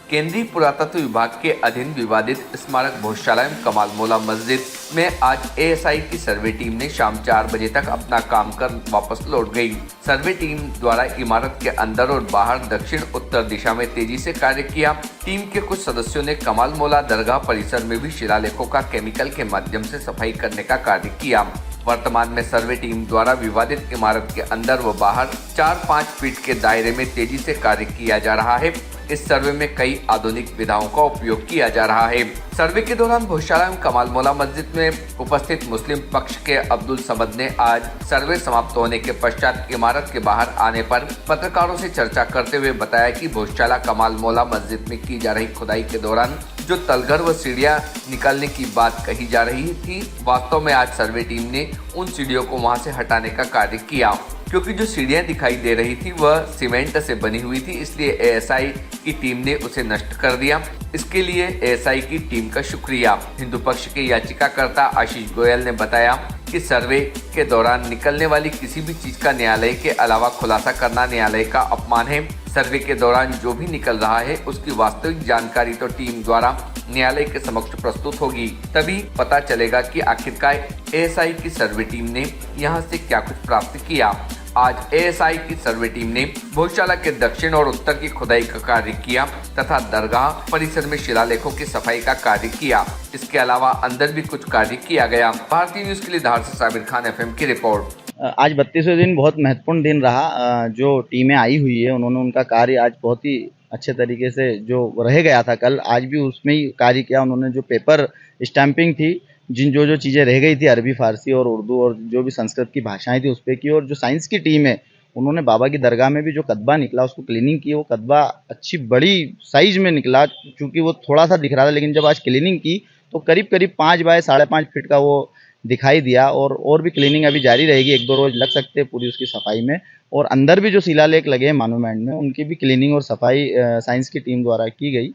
केंद्रीय पुरातत्व विभाग के अधीन विवादित स्मारक भोजशाला एवं कमाल मौला मस्जिद में आज एएसआई की सर्वे टीम ने शाम 4 बजे तक अपना काम कर वापस लौट गई। सर्वे टीम द्वारा इमारत के अंदर और बाहर दक्षिण उत्तर दिशा में तेजी से कार्य किया। टीम के कुछ सदस्यों ने कमाल मौला दरगाह परिसर में भी शिलालेखों का केमिकल के माध्यम से सफाई करने का कार्य किया। वर्तमान में सर्वे टीम द्वारा विवादित इमारत के अंदर व बाहर 4-5 फीट के दायरे में तेजी से कार्य किया जा रहा है। इस सर्वे में कई आधुनिक विधाओं का उपयोग किया जा रहा है। सर्वे के दौरान भोजशाला एवं कमाल मौला मस्जिद में उपस्थित मुस्लिम पक्ष के अब्दुल समद ने आज सर्वे समाप्त होने के पश्चात इमारत के बाहर आने पर पत्रकारों से चर्चा करते हुए बताया कि भोजशाला कमाल मौला मस्जिद में की जा रही खुदाई के दौरान जो तलघर व सीढ़ियां निकालने की बात कही जा रही थी, वास्तव में आज सर्वे टीम ने उन सीढ़ियों को वहां से हटाने का कार्य किया, क्योंकि जो सीढ़ियां दिखाई दे रही थी वह सीमेंट से बनी हुई थी, इसलिए एएसआई की टीम ने उसे नष्ट कर दिया। इसके लिए एएसआई की टीम का शुक्रिया। हिंदू पक्ष के याचिकाकर्ता आशीष गोयल ने बताया कि सर्वे के दौरान निकलने वाली किसी भी चीज का न्यायालय के अलावा खुलासा करना न्यायालय का अपमान है। सर्वे के दौरान जो भी निकल रहा है उसकी वास्तविक जानकारी तो टीम द्वारा न्यायालय के समक्ष प्रस्तुत होगी, तभी पता चलेगा कि आखिरकार एएसआई की सर्वे टीम ने यहां से क्या कुछ प्राप्त किया। आज एएसआई की सर्वे टीम ने भोजशाला के दक्षिण और उत्तर की खुदाई का कार्य किया तथा दरगाह परिसर में शिलालेखों की सफाई का कार्य किया। इसके अलावा अंदर भी कुछ कार्य किया गया। भारतीय न्यूज के लिए धार से साबिर खान एफएम की रिपोर्ट। आज 32वें दिन बहुत महत्वपूर्ण दिन रहा। जो टीमें आई हुई है उन्होंने उनका कार्य आज बहुत ही अच्छे तरीके से जो रह गया था कल, आज भी उसमें ही कार्य किया। उन्होंने जो पेपर स्टैंपिंग थी, जो चीज़ें रह गई थी अरबी, फारसी और उर्दू और जो भी संस्कृत की भाषाएं थी उस पर की। और जो साइंस की टीम है उन्होंने बाबा की दरगाह में भी जो कदबा निकला उसको क्लीनिंग की। वो कदबा अच्छी बड़ी साइज में निकला, क्योंकि वो थोड़ा सा दिख रहा था, लेकिन जब आज क्लीनिंग की तो करीब 5 बाय 5.5 फीट का वो दिखाई दिया। और भी क्लीनिंग अभी जारी रहेगी, 1-2 रोज लग सकते हैं पूरी उसकी सफाई में। और अंदर भी जो शिलालेख लगे हैं मॉन्यूमेंट में, उनकी भी क्लीनिंग और सफाई साइंस की टीम द्वारा की गई।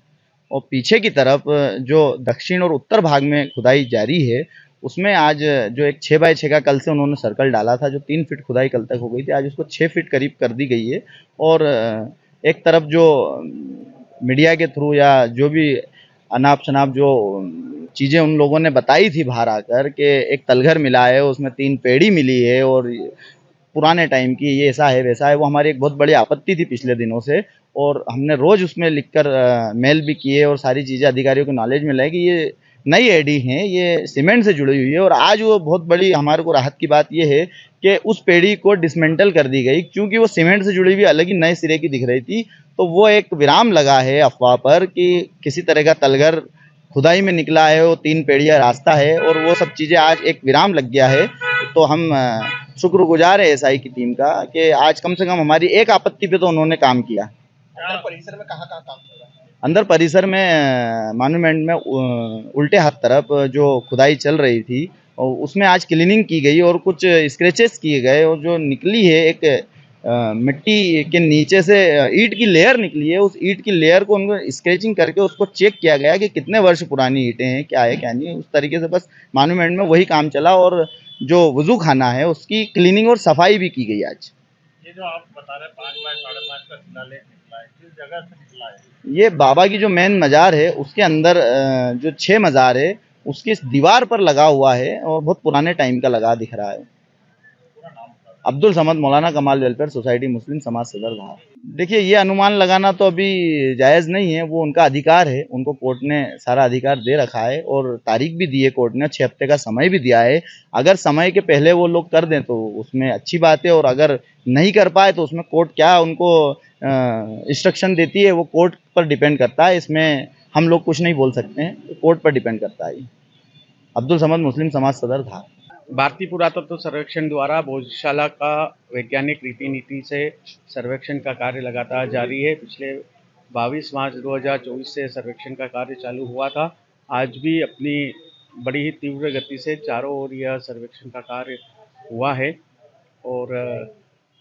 और पीछे की तरफ जो दक्षिण और उत्तर भाग में खुदाई जारी है उसमें आज जो एक 6 बाय 6 का कल से उन्होंने सर्कल डाला था, जो 3 फीट खुदाई कल तक हो गई थी, आज उसको 6 फीट करीब कर दी गई है। और एक तरफ जो मीडिया के थ्रू या जो भी अनाप शनाप जो चीज़ें उन लोगों ने बताई थी बाहर आकर कि एक तलघर मिला है, उसमें 3 पेड़ी मिली है और पुराने टाइम की, ये ऐसा है वैसा है, वो हमारी एक बहुत बड़ी आपत्ति थी पिछले दिनों से। और हमने रोज़ उसमें लिखकर मेल भी किए और सारी चीज़ें अधिकारियों को नॉलेज में लाई कि ये नई एडी हैं, ये सीमेंट से जुड़ी हुई है। और आज वो बहुत बड़ी हमारे को राहत की बात ये है कि उस पेड़ी को डिसमेंटल कर दी गई, क्योंकि वो सीमेंट से जुड़ी हुई अलग ही नए सिरे की दिख रही थी। तो वो एक विराम लगा है अफवाह पर कि किसी तरह का तलघर खुदाई में निकला है, वो 3 पेड़िया रास्ता है, और वो सब चीज़ें आज एक विराम लग गया है। तो हम शुक्रगुजार है एएसआई की टीम का कि आज कम से कम हमारी एक आपत्ति पे तो उन्होंने काम किया। अंदर परिसर में कहाँ काम चल रहा है? अंदर परिसर में मॉन्यूमेंट में उल्टे हाथ तरफ जो खुदाई चल रही थी और उसमें आज क्लीनिंग की गई और कुछ स्क्रैचेस किए गए। और जो निकली है एक मिट्टी के नीचे से ईंट की लेयर निकली है, उस ईंट की लेयर को उनको स्केचिंग करके उसको चेक किया गया कि कितने वर्ष पुरानी ईंटें हैं, क्या है क्या नहीं है। उस तरीके से बस मॉन्यूमेंट में वही काम चला। और जो वजू खाना है उसकी क्लीनिंग और सफाई भी की गई आज। ये जो आप बता रहे हैं 5 बाय 5.5 का शिलालेख निकला है, किस जगह से निकला है? ये बाबा की जो मेन मज़ार है उसके अंदर जो 6 मज़ार है उसकी दीवार पर लगा हुआ है और बहुत पुराने टाइम का लगा दिख रहा है। अब्दुल समद मौलाना कमाल वेलफेयर सोसाइटी मुस्लिम समाज सदर धार। देखिए, ये अनुमान लगाना तो अभी जायज़ नहीं है, वो उनका अधिकार है, उनको कोर्ट ने सारा अधिकार दे रखा है और तारीख भी दी है कोर्ट ने, 6 हफ्ते का समय भी दिया है। अगर समय के पहले वो लोग कर दें तो उसमें अच्छी बात है, और अगर नहीं कर पाए तो उसमें कोर्ट क्या उनको इंस्ट्रक्शन देती है वो कोर्ट पर डिपेंड करता है। इसमें हम लोग कुछ नहीं बोल सकते हैं, कोर्ट पर डिपेंड करता है। अब्दुल समद मुस्लिम समाज सदर धार। भारतीय पुरातत्व सर्वेक्षण द्वारा भोजशाला का वैज्ञानिक रीति नीति से सर्वेक्षण का कार्य लगातार जारी है। पिछले 22 मार्च 2024 से सर्वेक्षण का कार्य चालू हुआ था। आज भी अपनी बड़ी ही तीव्र गति से चारों ओर यह सर्वेक्षण का कार्य हुआ है और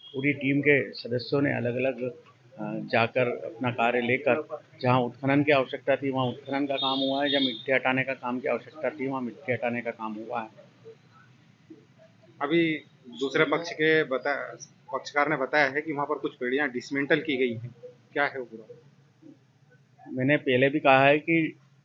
पूरी टीम के सदस्यों ने अलग अलग जाकर अपना कार्य लेकर जहां उत्खनन की आवश्यकता थी वहां उत्खनन का काम हुआ है, जहां मिट्टी हटाने का काम की आवश्यकता थी वहां मिट्टी हटाने का काम हुआ है। अभी दूसरे पक्षकार ने बताया है कि वहाँ पर कुछ पेड़ियाँ डिसमेंटल की गई हैं, क्या है वो पूरा? मैंने पहले भी कहा है कि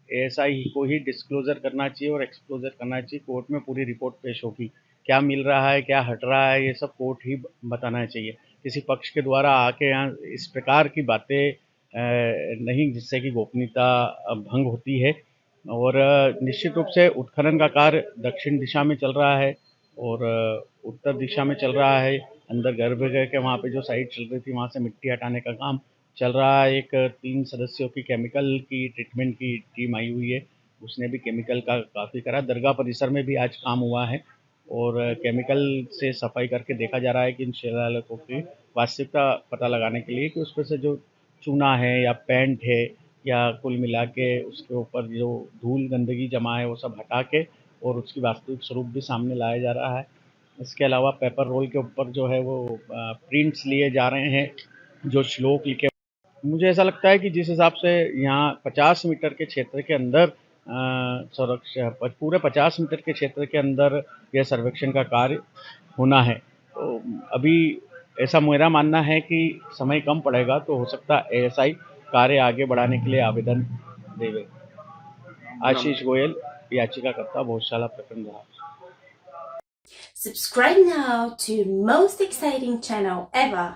एएसआई को ही डिस्क्लोजर करना चाहिए और एक्सक्लोजर करना चाहिए। कोर्ट में पूरी रिपोर्ट पेश होगी, क्या मिल रहा है, क्या हट रहा है, ये सब कोर्ट ही बताना चाहिए। किसी पक्ष के द्वारा आके यहाँ इस प्रकार की बातें नहीं, जिससे कि गोपनीयता भंग होती है। और निश्चित रूप से उत्खनन का कार्य दक्षिण दिशा में चल रहा है और उत्तर दिशा में चल रहा है। अंदर गर्भगृह के वहाँ पे जो साइट चल रही थी, वहाँ से मिट्टी हटाने का काम चल रहा है। एक 3 सदस्यों की केमिकल की ट्रीटमेंट की टीम आई हुई है, उसने भी केमिकल का काफ़ी करा। दरगाह परिसर में भी आज काम हुआ है और केमिकल से सफाई करके देखा जा रहा है कि इन शिलालेखों की वास्तविकता पता लगाने के लिए कि उसमें से जो चूना है या पेंट है या कुल मिला के उसके ऊपर जो धूल गंदगी जमा है वो सब हटा के और उसकी वास्तविक स्वरूप भी सामने लाया जा रहा है। इसके अलावा पेपर रोल के ऊपर जो है वो प्रिंट्स लिए जा रहे हैं, जो श्लोक लिखे। मुझे ऐसा लगता है कि जिस हिसाब से यहाँ 50 मीटर के क्षेत्र के अंदर पूरे 50 मीटर के क्षेत्र के अंदर यह सर्वेक्षण का कार्य होना है, तो अभी ऐसा मेरा मानना है कि समय कम पड़ेगा, तो हो सकता है एएसआई कार्य आगे बढ़ाने के लिए आवेदन देवे। आशीष गोयल, याचिकाकर्ता, भोजशाला प्रकरण रहा। Subscribe now to most exciting channel ever.